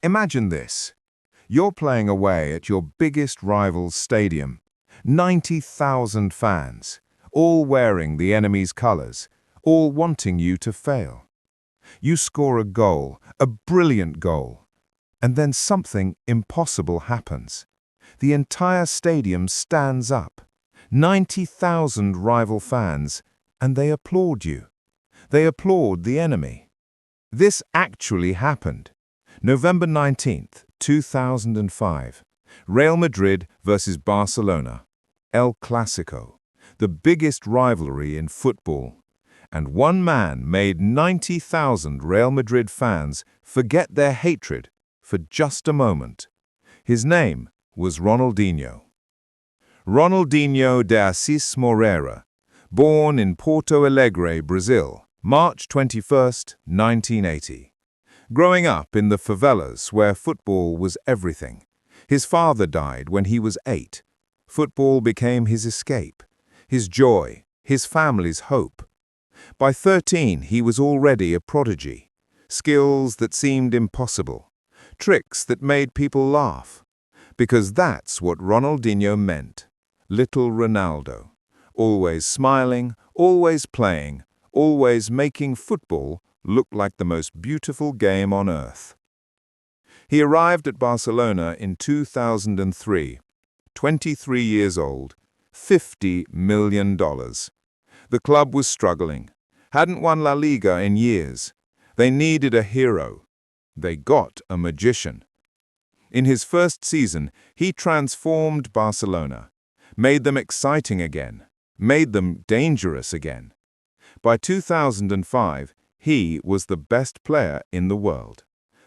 Imagine this. You're playing away at your biggest rival's stadium. 90,000 fans, all wearing the enemy's colors, all wanting you to fail. You score a goal, a brilliant goal, and then something impossible happens. The entire stadium stands up. 90,000 rival fans, and they applaud you. They applaud the enemy. This actually happened. November 19th, 2005. Real Madrid versus Barcelona. El Clásico, the biggest rivalry in football. And one man made 90,000 Real Madrid fans forget their hatred for just a moment. His name was Ronaldinho. Ronaldinho de Assis Moreira, born in Porto Alegre, Brazil, March 21, 1980. Growing up in the favelas where football was everything. His father died when he was 8. Football became his escape, his joy, his family's hope. By 13, he was already a prodigy. Skills that seemed impossible. Tricks that made people laugh. Because that's what Ronaldinho meant. Little Ronaldo. Always smiling, always playing, always making football look like the most beautiful game on earth. He arrived at Barcelona in 2003, 23 years old, $50 million. The club was struggling, hadn't won La Liga in years. They needed a hero. They got a magician. In his first season, he transformed Barcelona, made them exciting again, made them dangerous again. By 2005, he was the best player in the world.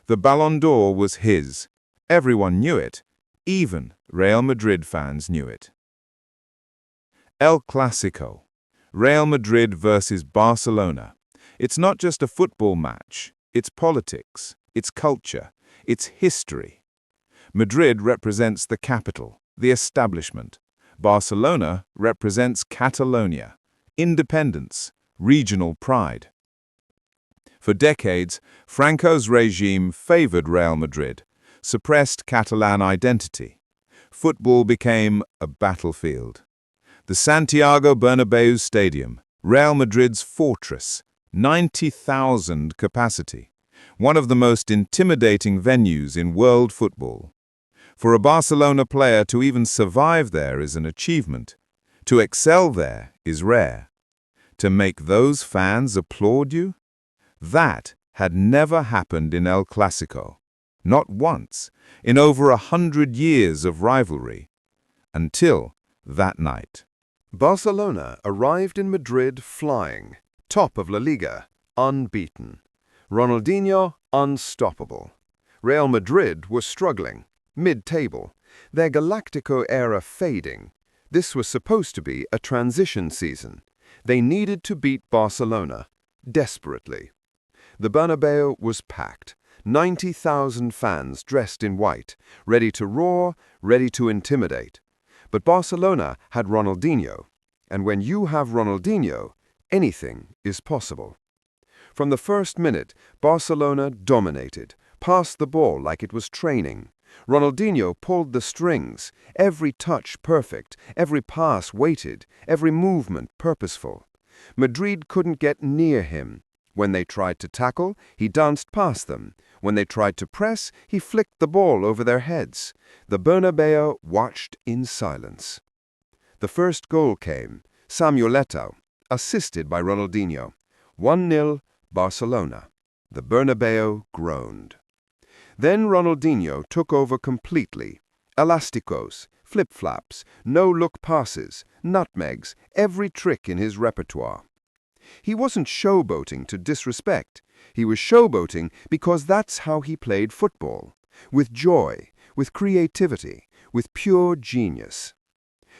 The Ballon d'Or was his. Everyone knew it. Even Real Madrid fans knew it. El Clásico. Real Madrid versus Barcelona. It's not just a football match. It's politics. It's culture. It's history. Madrid represents the capital, the establishment. Barcelona represents Catalonia, independence, regional pride. For decades, Franco's regime favored Real Madrid, suppressed Catalan identity. Football became a battlefield. The Santiago Bernabéu Stadium, Real Madrid's fortress, 90,000 capacity, one of the most intimidating venues in world football. For a Barcelona player to even survive there is an achievement. To excel there is rare. To make those fans applaud you? That had never happened in El Clásico. Not once, in over 100 years of rivalry. Until that night. Barcelona arrived in Madrid flying, top of La Liga, unbeaten. Ronaldinho, unstoppable. Real Madrid was struggling, mid-table, their Galactico era fading. This was supposed to be a transition season. They needed to beat Barcelona, desperately. The Bernabéu was packed, 90,000 fans dressed in white, ready to roar, ready to intimidate. But Barcelona had Ronaldinho, and when you have Ronaldinho, anything is possible. From the first minute, Barcelona dominated, passed the ball like it was training. Ronaldinho pulled the strings, every touch perfect, every pass weighted, every movement purposeful. Madrid couldn't get near him. When they tried to tackle, he danced past them. When they tried to press, he flicked the ball over their heads. The Bernabéu watched in silence. The first goal came, Samuel Eto'o, assisted by Ronaldinho. 1-0, Barcelona. The Bernabéu groaned. Then Ronaldinho took over completely. Elasticos, flip-flaps, no-look passes, nutmegs, every trick in his repertoire. He wasn't showboating to disrespect. He was showboating because that's how he played football. With joy, with creativity, with pure genius.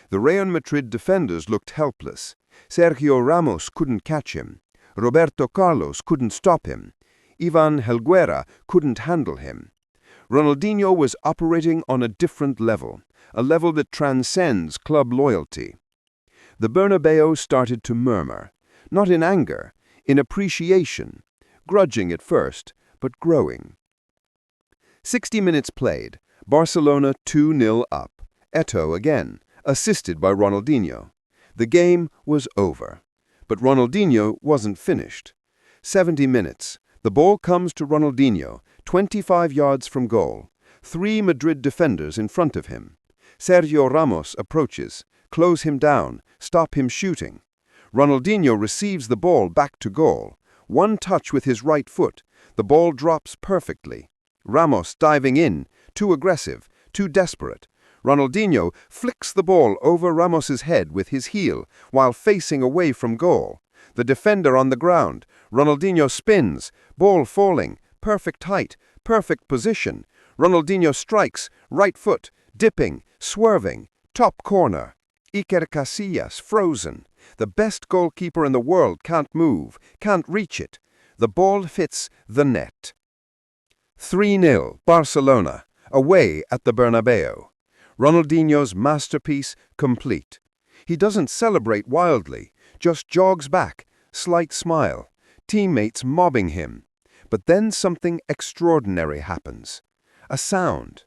The Real Madrid defenders looked helpless. Sergio Ramos couldn't catch him. Roberto Carlos couldn't stop him. Ivan Helguera couldn't handle him. Ronaldinho was operating on a different level, a level that transcends club loyalty. The Bernabéu started to murmur, not in anger, in appreciation, grudging at first, but growing. 60 minutes played. Barcelona 2-0 up. Eto'o again, assisted by Ronaldinho. The game was over. But Ronaldinho wasn't finished. 70 minutes. The ball comes to Ronaldinho, 25 yards from goal. 3 Madrid defenders in front of him. Sergio Ramos approaches, close him down, stop him shooting. Ronaldinho receives the ball back to goal. One touch with his right foot. The ball drops perfectly. Ramos diving in, too aggressive, too desperate. Ronaldinho flicks the ball over Ramos's head with his heel while facing away from goal. The defender on the ground. Ronaldinho spins, ball falling, perfect height, perfect position. Ronaldinho strikes, right foot, dipping, swerving, top corner. Iker Casillas frozen. The best goalkeeper in the world can't move, can't reach it. The ball hits the net. 3-0 Barcelona, away at the Bernabéu. Ronaldinho's masterpiece complete. He doesn't celebrate wildly, just jogs back, slight smile, teammates mobbing him. But then something extraordinary happens. A sound.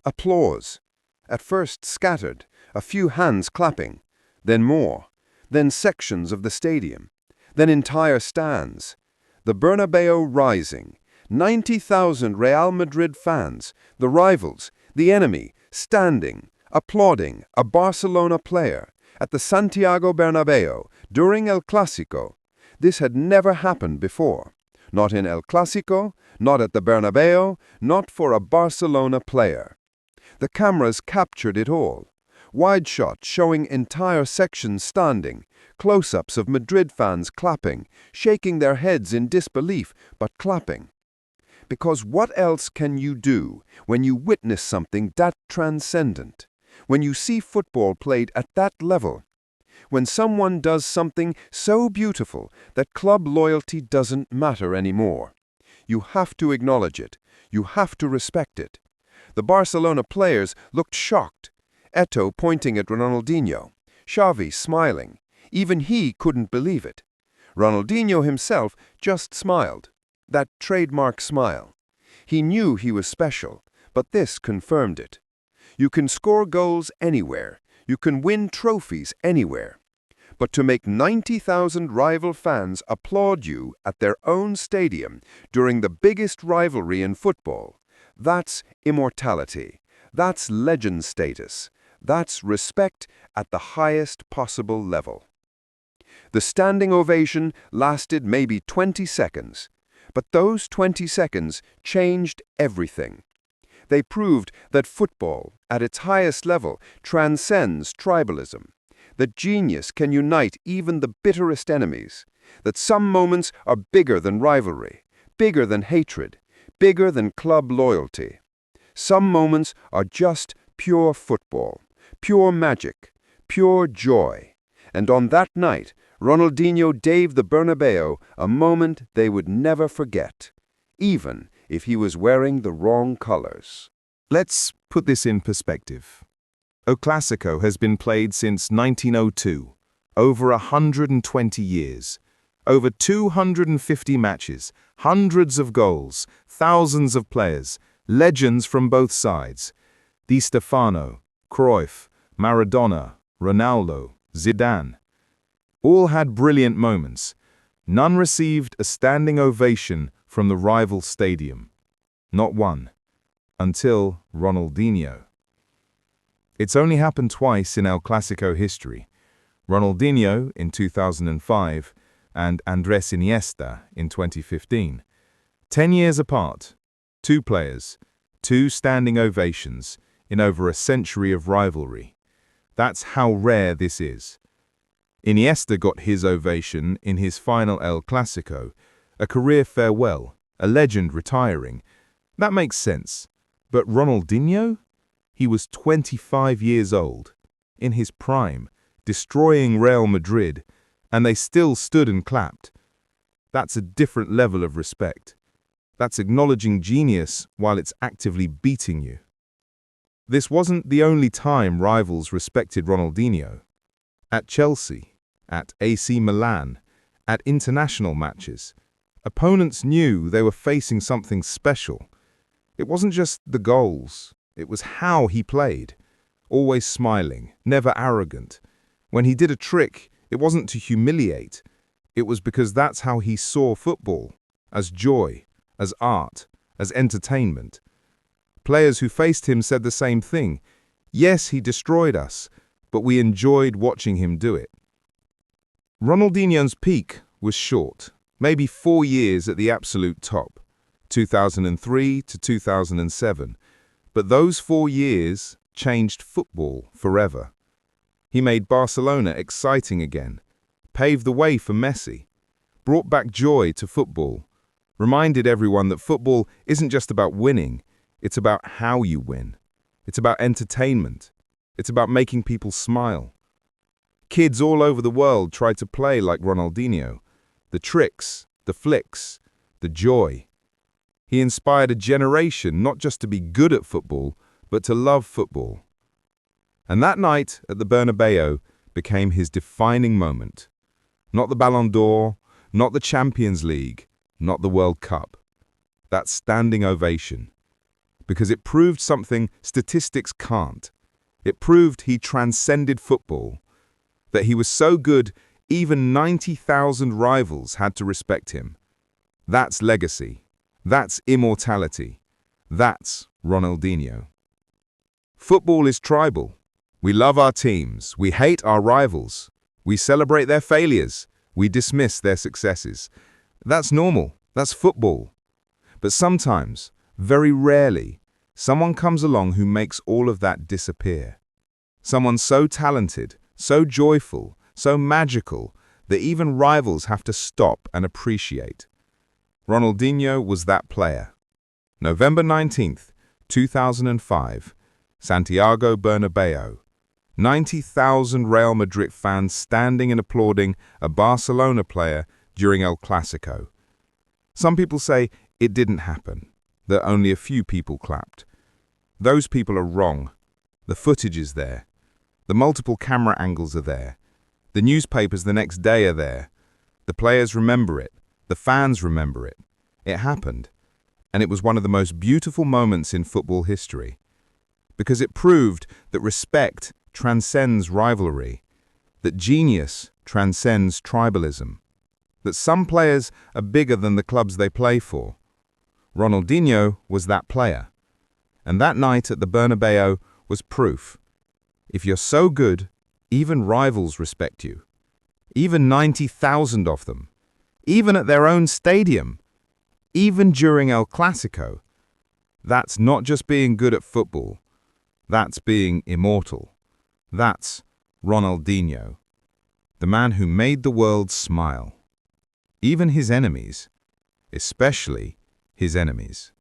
Applause. At first scattered, a few hands clapping, then more, then sections of the stadium, then entire stands. The Bernabéu rising. 90,000 Real Madrid fans, the rivals, the enemy, standing, applauding a Barcelona player at the Santiago Bernabéu during El Clásico. This had never happened before. Not in El Clásico, not at the Bernabéu, not for a Barcelona player. The cameras captured it all. Wide shots showing entire sections standing, close-ups of Madrid fans clapping, shaking their heads in disbelief, but clapping. Because what else can you do when you witness something that transcendent? When you see football played at that level? When someone does something so beautiful that club loyalty doesn't matter anymore? You have to acknowledge it. You have to respect it. The Barcelona players looked shocked. Eto'o pointing at Ronaldinho. Xavi smiling. Even he couldn't believe it. Ronaldinho himself just smiled. That trademark smile. He knew he was special, but this confirmed it. You can score goals anywhere. You can win trophies anywhere. But to make 90,000 rival fans applaud you at their own stadium during the biggest rivalry in football, that's immortality. That's legend status. That's respect at the highest possible level. The standing ovation lasted maybe 20 seconds. But those 20 seconds changed everything. They proved that football, at its highest level, transcends tribalism. That genius can unite even the bitterest enemies. That some moments are bigger than rivalry, bigger than hatred, bigger than club loyalty. Some moments are just pure football, pure magic, pure joy. And on that night, Ronaldinho gave the Bernabéu a moment they would never forget, even if he was wearing the wrong colors. Let's put this in perspective. El Clásico has been played since 1902, over 120 years, over 250 matches, hundreds of goals, thousands of players, legends from both sides. Di Stefano, Cruyff, Maradona, Ronaldo, Zidane. All had brilliant moments. None received a standing ovation from the rival stadium. Not one. Until Ronaldinho. It's only happened twice in El Clásico history. Ronaldinho in 2005 and Andrés Iniesta in 2015. 10 years apart. 2 players, 2 standing ovations in over a century of rivalry. That's how rare this is. Iniesta got his ovation in his final El Clásico, a career farewell, a legend retiring. That makes sense. But Ronaldinho? He was 25 years old, in his prime, destroying Real Madrid, and they still stood and clapped. That's a different level of respect. That's acknowledging genius while it's actively beating you. This wasn't the only time rivals respected Ronaldinho. At Chelsea, at AC Milan, at international matches, opponents knew they were facing something special. It wasn't just the goals, it was how he played. Always smiling, never arrogant. When he did a trick, it wasn't to humiliate. It was because that's how he saw football, as joy, as art, as entertainment. Players who faced him said the same thing. Yes, he destroyed us, but we enjoyed watching him do it. Ronaldinho's peak was short, maybe 4 years at the absolute top, 2003 to 2007. But those 4 years changed football forever. He made Barcelona exciting again, paved the way for Messi, brought back joy to football, reminded everyone that football isn't just about winning, it's about how you win. It's about entertainment. It's about making people smile. Kids all over the world tried to play like Ronaldinho. The tricks, the flicks, the joy. He inspired a generation not just to be good at football, but to love football. And that night at the Bernabéu became his defining moment. Not the Ballon d'Or, not the Champions League, not the World Cup. That standing ovation. Because it proved something statistics can't. It proved he transcended football. That he was so good, even 90,000 rivals had to respect him. That's legacy. That's immortality. That's Ronaldinho. Football is tribal. We love our teams. We hate our rivals. We celebrate their failures. We dismiss their successes. That's normal. That's football. But sometimes, very rarely, someone comes along who makes all of that disappear. Someone so talented, so joyful, so magical, that even rivals have to stop and appreciate. Ronaldinho was that player. November 19th, 2005, Santiago Bernabéu. 90,000 Real Madrid fans standing and applauding a Barcelona player during El Clásico. Some people say it didn't happen, that only a few people clapped. Those people are wrong. The footage is there. The multiple camera angles are there. The newspapers the next day are there. The players remember it. The fans remember it. It happened. And it was one of the most beautiful moments in football history. Because it proved that respect transcends rivalry, that genius transcends tribalism, that some players are bigger than the clubs they play for. Ronaldinho was that player. And that night at the Bernabéu was proof. If you're so good, even rivals respect you. Even 90,000 of them. Even at their own stadium. Even during El Clásico. That's not just being good at football. That's being immortal. That's Ronaldinho, the man who made the world smile. Even his enemies, especially his enemies.